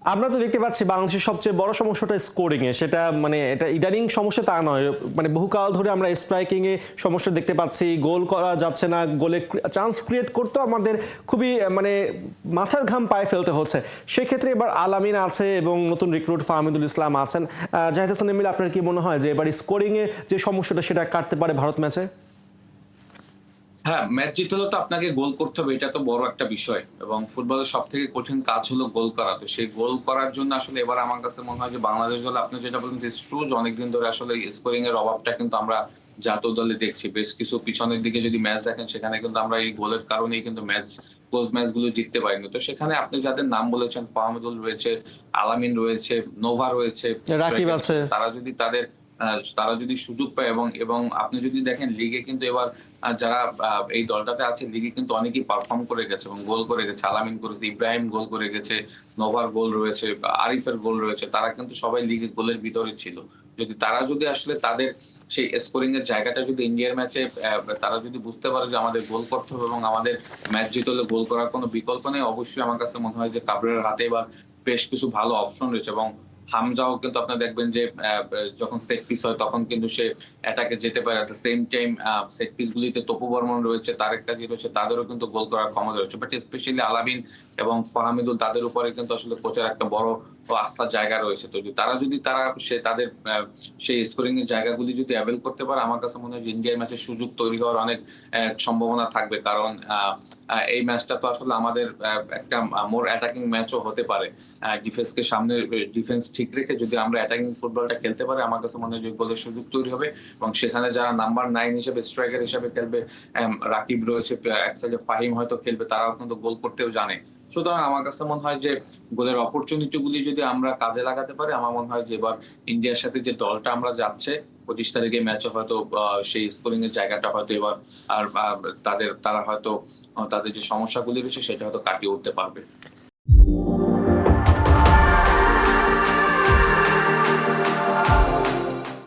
আমরা তো দেখতে পাচ্ছি বাংলাদেশের সবচেয়ে বড় সমস্যাটা স্কোরিং এ, সেটা মানে এটা ইদানিং সমস্যা তা নয়, মানে বহুকাল ধরে আমরা স্ট্রাইকিং এ সমস্যা দেখতে পাচ্ছি, গোল করা যাচ্ছে না, গোলে চান্স ক্রিয়েট করতেও আমাদের খুবই মানে মাথার ঘাম পায়ে ফেলতে হচ্ছে। সেক্ষেত্রে এবার আলামিন আছে এবং নতুন রিক্রুট ফাহমিদুল ইসলাম আছেন। জাহিদ হাসান এমিল, আপনার কি মনে হয় যে এবার স্কোরিং এ যে সমস্যাটা সেটা কাটতে পারে ভারত ম্যাচে? হ্যাঁ, ম্যাচ জিততে হলে তো আপনাকে গোল করতে হবে। এটা তো বড় একটা বিষয় এবং ফুটবলের সবথেকে কঠিন কাজ হলো গোল করা। তো সেই গোল করার জন্য আসলে এবার আমার কাছে মনে হয় যে বাংলাদেশ দল আপনি যেটা বললেন যে স্ট্রোজ অনেকদিন ধরে আসলে স্কোরিং এর অভাবটা কিন্তু আমরা জাতীয় দলে দেখছি। বেশ কিছু পিছনের দিকে যদি ম্যাচ দেখেন সেখানে কিন্তু আমরা এই গোলের কারণেই কিন্তু ক্লোজ ম্যাচ গুলো জিততে পারিনি। তো সেখানে আপনি যাদের নাম বলেছেন ফাহমিদুল রয়েছে, আলামিন রয়েছে, নোভা রয়েছে রাকিব স্ট্রাইকার আছে। হিসেবে তারা যদি সুযোগ পায় এবং আপনি যদি দেখেন লিগে কিন্তু এবার যারা এই দলটাতে আছে লিগে কিন্তু অনেকেই পারফর্ম করে গেছে এবং গোল করে গেছে। আলামিন করেছে, ইব্রাহিম গোল করে গেছে, নোভার গোল রয়েছে, আরিফের গোল রয়েছে। তারা কিন্তু সবাই লিগে গোলের ভিতরে ছিল। তারা যদি আসলে তাদের সেই স্কোরিং এর জায়গাটা যদি ইন্ডিয়ার ম্যাচে তারা যদি বুঝতে পারে যে আমাদের গোল করতে হবে এবং আমাদের ম্যাচ জিতলে হলে গোল করার কোনো বিকল্প নেই, অবশ্যই আমার কাছে মনে হয় যে কাবরেরার হাতে এবার বেশ কিছু ভালো অপশন রয়েছে এবং হামজাও কিন্তু আপনারা দেখবেন যে যখন সেট পিস হয় তখন কিন্তু সে অ্যাটাকে যেতে পারে। At the same time set piece গুলিতে তপু বর্মন রয়েছে, তারেক কাজী রয়েছে, তাদেরও কিন্তু গোল করার ক্ষমতা রয়েছে। বাট স্পেশালি আলামিন এবং ফাহমিদুল তাদের উপরে কিন্তু আসলে কোচের একটা বড় আস্থার জায়গা রয়েছে। তো তারা তাদের সেই স্কোরিং এর জায়গাগুলি যদি অ্যাভেল করতে পারে আমার কাছে মনে হয় যে ইন্ডিয়ার ম্যাচে সুযোগ তৈরি হওয়ার অনেক সম্ভাবনা থাকবে। কারণ এই ম্যাচটা তো আসলে আমাদের একটা মোর অ্যাটাকিং ম্যাচও হতে পারে। ডিফেন্সকে সামনে ডিফেন্স ঠিক রেখে যদি আমরা অ্যাটাকিং ফুটবলটা খেলতে পারি আমার কাছে মনে হয় যে গোলের সুযোগ তৈরি হবে এবং সেখানে যারা নাম্বার 9 হিসেবে স্ট্রাইকার হিসেবে খেলবে, রাকিব রয়েছে, এক সাইডে ফাহিম হয়তো খেলবে, তারাও কিন্তু গোল করতেও জানে। সুতরাং আমার কাছে মনে হয় যে গোলের অপরচুনিটি গুলি যদি আমরা কাজে লাগাতে পারি আমার মনে হয় যে এবার ইন্ডিয়ার সাথে যে দলটা আমরা যাচ্ছে 25 তারিখে ম্যাচে হয়তো সেই স্কোরিং এর জায়গাটা হয়তো এবার আর তারা হয়তো তাদের যে সমস্যাগুলি রয়েছে সেটা হয়তো কাটিয়ে উঠতে পারবে।